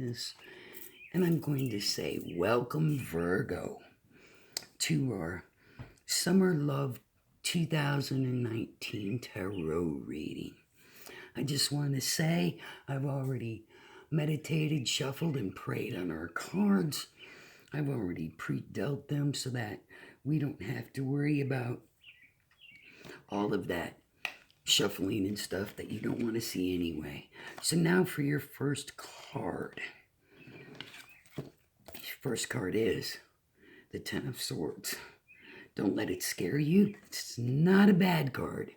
this, and I'm going to say, welcome, Virgo, to our Summer Love 2019 Tarot reading. I just want to say I've already meditated, shuffled, and prayed on our cards. I've already pre-dealt them so that we don't have to worry about all of that shuffling and stuff that you don't want to see anyway. So now for your first card. First card is the Ten of Swords. Don't let it scare you. It's not a bad card.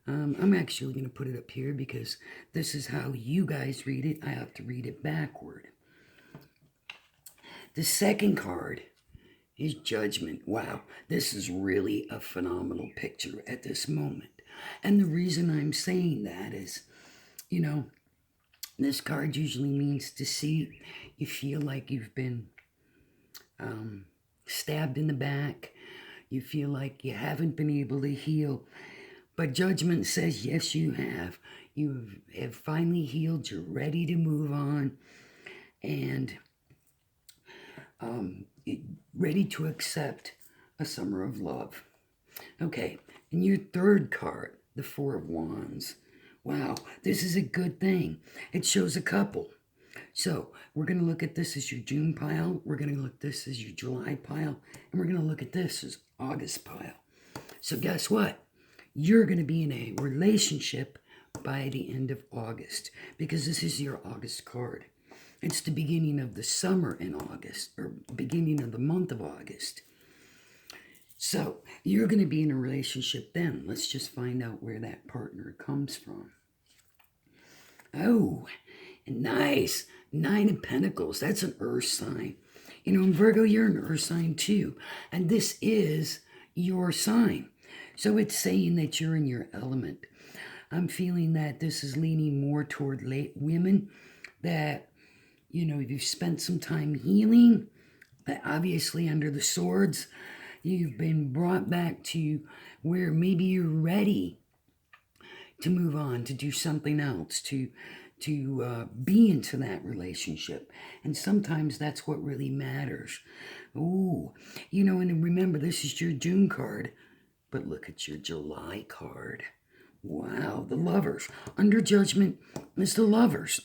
I'm actually going to put it up here because this is how you guys read it. I have to read it backward. The second card is Judgment. Wow, this is really a phenomenal picture at this moment. And the reason I'm saying that is, this card usually means deceit. You feel like you've been stabbed in the back. You feel like you haven't been able to heal. But Judgment says, yes, you have. You have finally healed. You're ready to move on. And ready to accept a summer of love. Okay, and your third card, the Four of Wands. Wow, this is a good thing. It shows a couple. So we're going to look at this as your June pile. We're going to look at this as your July pile. And we're going to look at this as August pile. So guess what? You're going to be in a relationship by the end of August because this is your August card. It's the beginning of the summer in August, or beginning of the month of August. So you're going to be in a relationship then. Let's just find out where that partner comes from. Oh, nice. Nine of Pentacles. That's an earth sign. In Virgo, you're an earth sign too. And this is your sign. So it's saying that you're in your element. I'm feeling that this is leaning more toward late women, that you've spent some time healing. Obviously, under the swords, you've been brought back to where maybe you're ready to move on, to do something else, to be into that relationship. And sometimes that's what really matters. Ooh, and remember, this is your June card, but look at your July card. Wow, the Lovers. Under Judgment is the Lovers.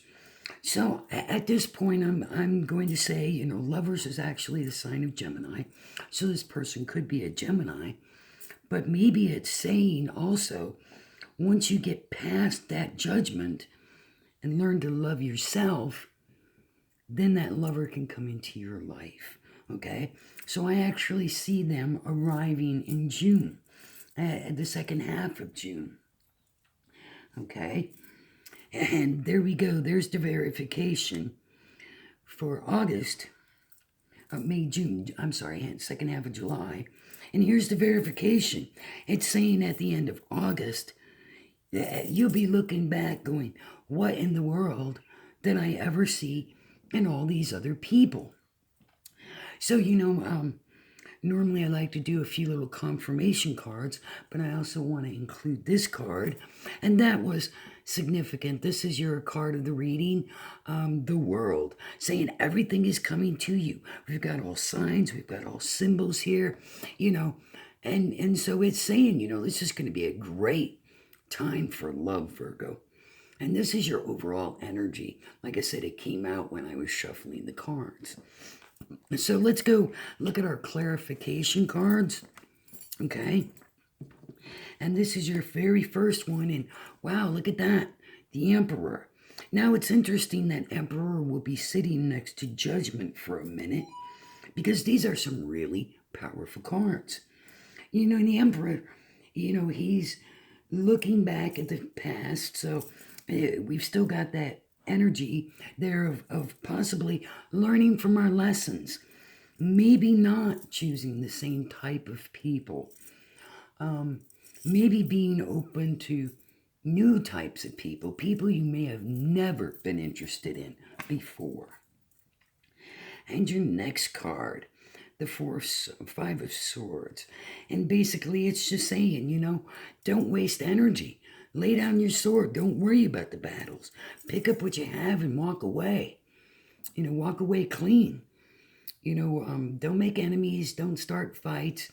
So at this point, I'm going to say, Lovers is actually the sign of Gemini. So this person could be a Gemini. But maybe it's saying also, once you get past that judgment and learn to love yourself, then that lover can come into your life. Okay? So I actually see them arriving in June, at the second half of June. Okay? And there we go. There's the verification for August, May, June. I'm sorry, second half of July. And here's the verification. It's saying at the end of August, you'll be looking back going, what in the world did I ever see in all these other people? So, normally I like to do a few little confirmation cards, but I also want to include this card. And that was significant. This is your card of the reading, the World, saying everything is coming to you. We've got all signs, we've got all symbols here, and so it's saying, this is going to be a great time for love, Virgo. And this is your overall energy. Like I said, it came out when I was shuffling the cards. So let's go look at our clarification cards. Okay. And this is your very first one. And wow, look at that. The Emperor. Now it's interesting that Emperor will be sitting next to Judgment for a minute, because these are some really powerful cards. And the Emperor, he's looking back at the past. So we've still got that energy there of possibly learning from our lessons. Maybe not choosing the same type of people. Maybe being open to new types of people. People you may have never been interested in before. And your next card, the Five of Swords. And basically it's just saying, don't waste energy. Lay down your sword. Don't worry about the battles. Pick up what you have and walk away. walk away clean. Don't make enemies, don't start fights.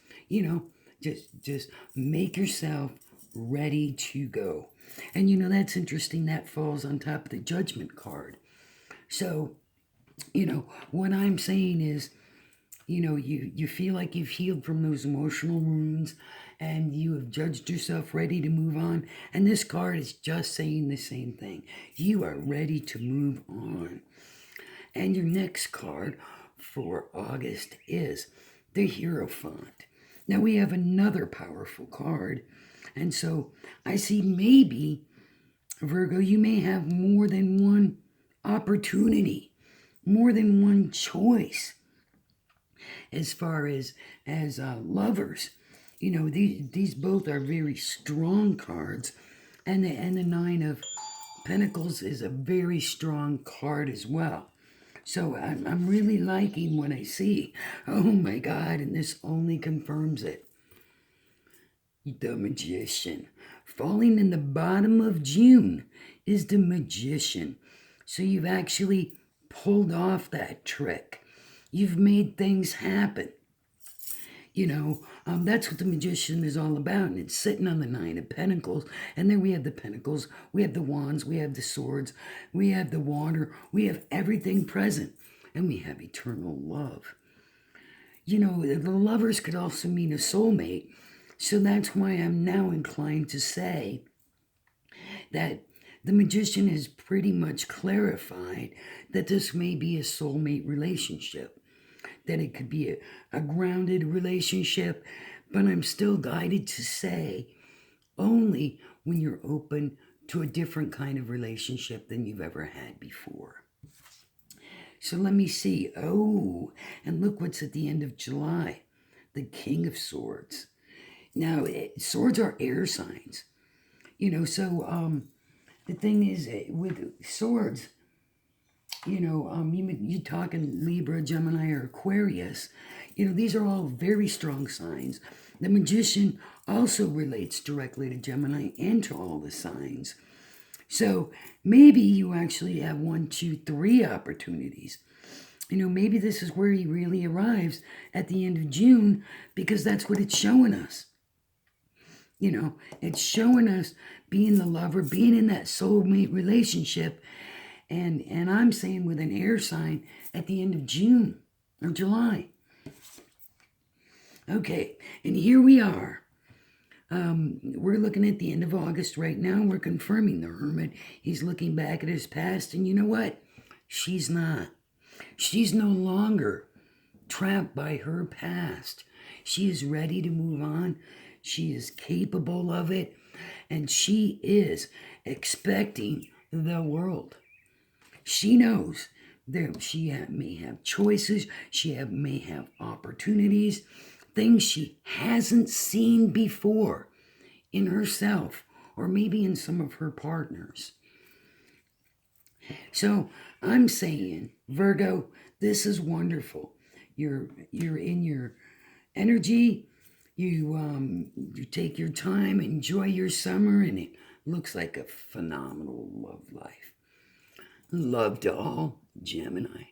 Just make yourself ready to go. And that's interesting. That falls on top of the judgment card. So, what I'm saying is, you feel like you've healed from those emotional wounds and you have judged yourself ready to move on. And this card is just saying the same thing. You are ready to move on. And your next card for August is the Hierophant. Now we have another powerful card. And so I see maybe, Virgo, you may have more than one opportunity, more than one choice as far as lovers. These both are very strong cards. And the Nine of Pentacles is a very strong card as well. So I'm really liking what I see. Oh my God, and this only confirms it. The Magician. Falling in the bottom of June is the Magician. So you've actually pulled off that trick. You've made things happen. That's what the Magician is all about. And it's sitting on the Nine of Pentacles. And then we have the Pentacles, we have the Wands, we have the Swords, we have the Water, we have everything present. And we have eternal love. The lovers could also mean a soulmate. So that's why I'm now inclined to say that the Magician has pretty much clarified that this may be a soulmate relationship. That it could be a grounded relationship, but I'm still guided to say only when you're open to a different kind of relationship than you've ever had before. So let me see. Oh, and look what's at the end of July. The King of Swords. Now, swords are air signs. So the thing is, with swords, you talking Libra, Gemini, or Aquarius, these are all very strong signs. The Magician also relates directly to Gemini and to all the signs. So maybe you actually have 1, 2, 3 opportunities. Maybe this is where he really arrives at the end of June, because that's what it's showing us. It's showing us being the lover, being in that soulmate relationship. And I'm saying with an air sign at the end of June or July. Okay, and here we are. We're looking at the end of August right now. We're confirming the Hermit. He's looking back at his past, and you know what? She's not. She's no longer trapped by her past. She is ready to move on. She is capable of it, and she is expecting the world. She knows that she may have choices, may have opportunities, things she hasn't seen before in herself or maybe in some of her partners. So I'm saying, Virgo, this is wonderful. You're in your energy. You take your time, enjoy your summer, and it looks like a phenomenal love life. Love to all, Gemini.